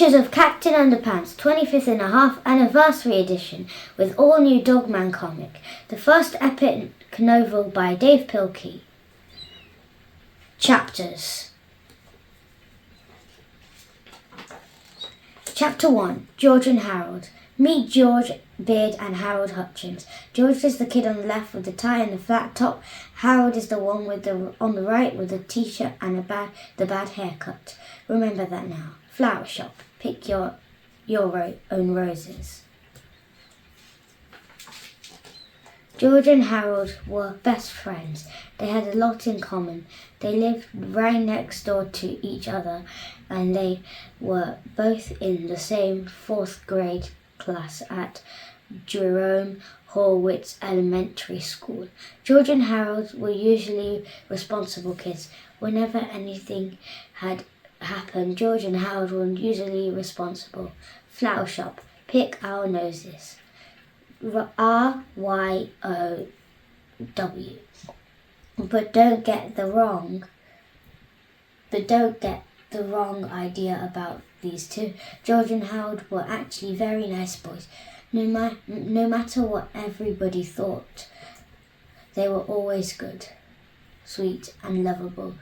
Adventures of Captain Underpants 25th and a half Anniversary Edition with all new Dogman comic. The first epic novel by Dave Pilkey. Chapters. Chapter 1. George and Harold. Meet George, Beard and Harold Hutchins. George is the kid on the left with the tie and the flat top. Harold is the one on the right with the t-shirt and the bad haircut. Remember that now. Flower shop. Pick your own roses. George and Harold were best friends. They had a lot in common. They lived right next door to each other and they were both in the same 4th grade class at Jerome Horwitz Elementary School. George and Harold were usually responsible kids. Whenever anything had happened, George and Harold were usually responsible. Flower shop. Pick our noses. RYOW. But don't get the wrong idea about these two. George and Harold were actually very nice boys. No matter what everybody thought, they were always good, sweet and lovable.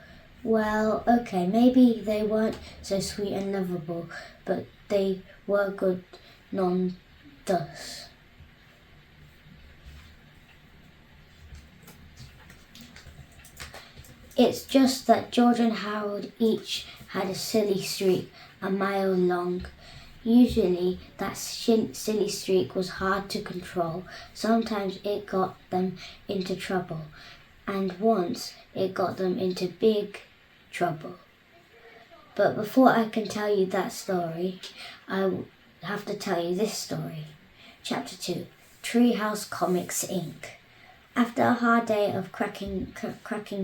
Well, okay, maybe they weren't so sweet and lovable, but they were good nonetheless. It's just that George and Harold each had a silly streak, a mile long. Usually that silly streak was hard to control. Sometimes it got them into trouble, and once it got them into big trouble. But before I can tell you that story, I have to tell you this story. Chapter 2. Treehouse Comics Inc. After a hard day of cracking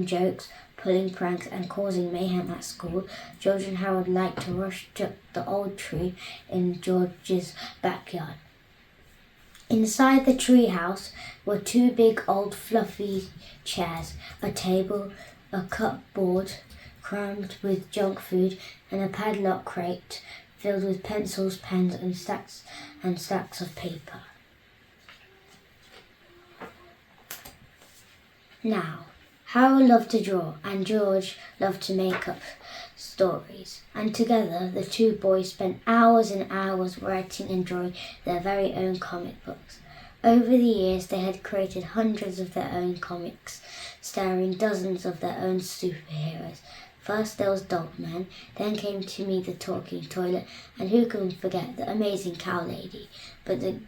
jokes, pulling pranks and causing mayhem at school, George and Harold liked to rush to the old tree in George's backyard. Inside the treehouse were 2 big old fluffy chairs, a table, a cupboard crammed with junk food, and a padlock crate filled with pencils, pens, and stacks of paper. Now, Harold loved to draw and George loved to make up stories, and together the 2 boys spent hours and hours writing and drawing their very own comic books. Over the years they had created hundreds of their own comics, starring dozens of their own superheroes. First there was Dogman, then came to me the talking toilet, and who can forget the amazing cow lady. But the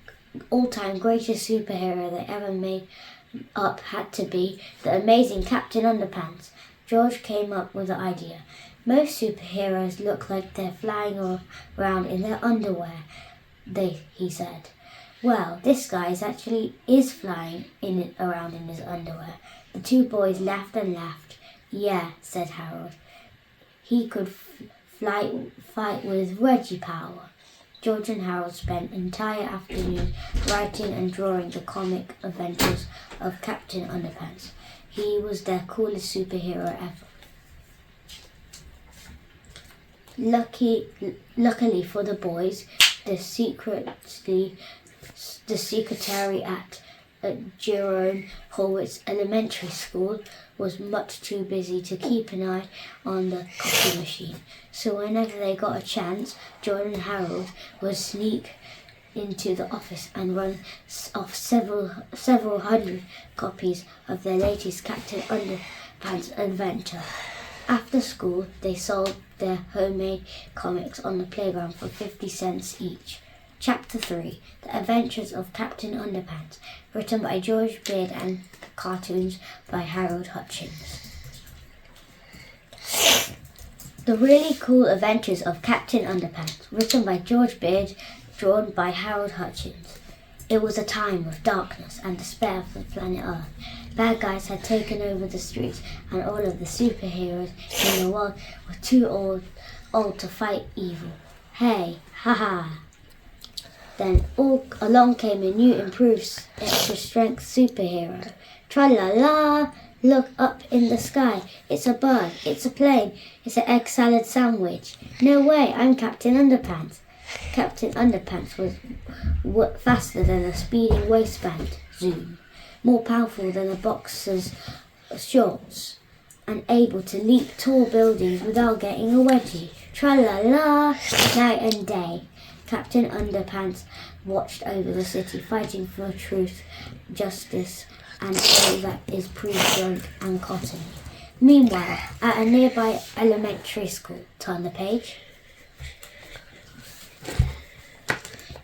all-time greatest superhero they ever made up had to be the amazing Captain Underpants. George came up with the idea. Most superheroes look like they're flying around in their underwear, he said. Well, this guy is flying around in his underwear. The 2 boys laughed and laughed. Yeah, said Harold. He could fight with Reggie power. George and Harold spent entire afternoons writing and drawing the comic adventures of Captain Underpants. He was their coolest superhero ever. Luckily for the boys, the secretary at Jerome Horwitz Elementary School was much too busy to keep an eye on the copy machine. So whenever they got a chance, George and Harold would sneak into the office and run off several hundred copies of their latest Captain Underpants adventure. After school, they sold their homemade comics on the playground for 50 cents each. Chapter 3. The Adventures of Captain Underpants, written by George Beard and cartoons by Harold Hutchins. The Really Cool Adventures of Captain Underpants, written by George Beard, drawn by Harold Hutchins. It was a time of darkness and despair for planet Earth. Bad guys had taken over the streets and all of the superheroes in the world were too old to fight evil. Hey, haha. Then along came a new improved extra strength superhero. Tra-la-la, Look up in the sky. It's a bird. It's a plane. It's an egg salad sandwich. No way, I'm Captain Underpants. Captain Underpants was faster than a speeding waistband zoom, more powerful than a boxer's shorts, and able to leap tall buildings without getting a wedgie. Tra-la-la, night and day. Captain Underpants watched over the city, fighting for truth, justice, and all that is pre-drunk and cottony. Meanwhile, at a nearby elementary school, turn the page.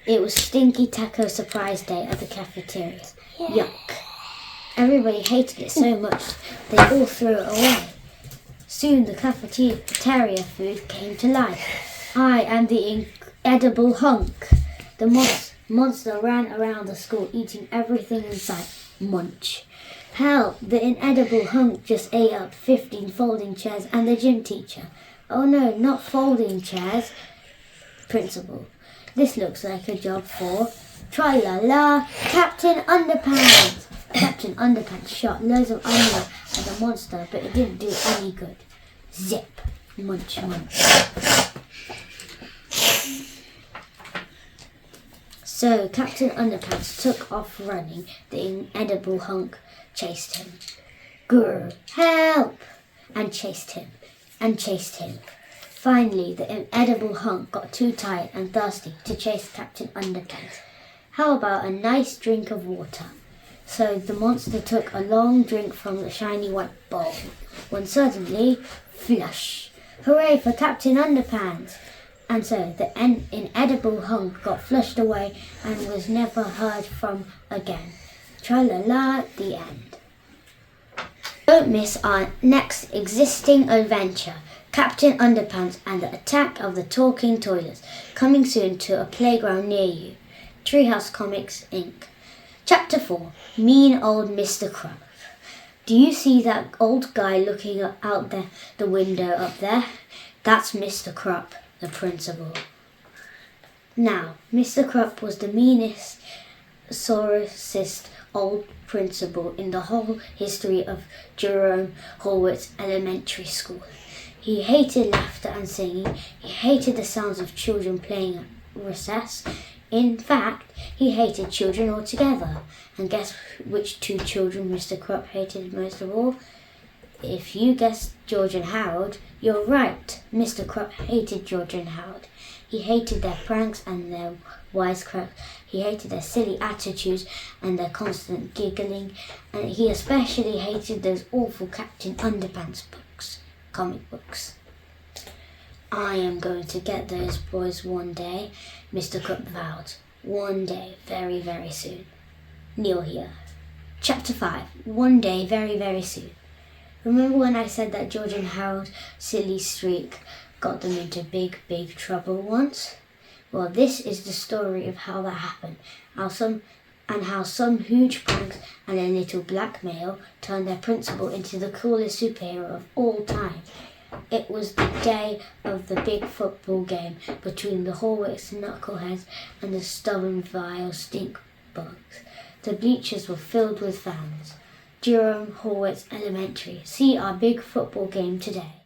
It was Stinky Taco Surprise Day at the cafeteria. Yeah. Yuck. Everybody hated it so much they all threw it away. Soon the cafeteria food came to life. I am the inedible hunk. The monster ran around the school eating everything in sight. Munch. Help! The inedible hunk just ate up 15 folding chairs and the gym teacher. Oh no, not folding chairs. Principal. This looks like a job for Tra-la-la, Captain Underpants. Captain Underpants shot loads of onion at the monster, but it didn't do any good. Zip. Munch, munch. So Captain Underpants took off running. The inedible hunk chased him. Grr, help! And chased him. And chased him. Finally, the inedible hunk got too tired and thirsty to chase Captain Underpants. How about a nice drink of water? So the monster took a long drink from the shiny white bowl, when suddenly, flush! Hooray for Captain Underpants! And so the inedible hunk got flushed away and was never heard from again. Tra-la-la, the end. Don't miss our next existing adventure, Captain Underpants and the Attack of the Talking Toilets, coming soon to a playground near you. Treehouse Comics, Inc. Chapter 4, Mean Old Mr. Crab. Do you see that old guy looking out the window up there? That's Mr. Krupp, the principal. Now, Mr. Krupp was the meanest, sorriest old principal in the whole history of Jerome Horwitz Elementary School. He hated laughter and singing. He hated the sounds of children playing at recess. In fact, he hated children altogether. And guess which two children Mr. Krupp hated most of all? If you guessed George and Harold, you're right. Mr. Krupp hated George and Harold. He hated their pranks and their wisecracks. He hated their silly attitudes and their constant giggling. And he especially hated those awful Captain Underpants books, comic books. I am going to get those boys one day, Mr. Krupp vowed. One day, very, very soon. Neil here. Chapter 5. One day, very, very soon. Remember when I said that George and Harold's silly streak got them into big, big trouble once? Well, this is the story of how that happened. How some huge pranks and a little blackmail turned their principal into the coolest superhero of all time. It was the day of the big football game between the Horwitz knuckleheads and the stubborn, vile stinkbugs. The bleachers were filled with fans. Jerome Horwitz Elementary. See our big football game today.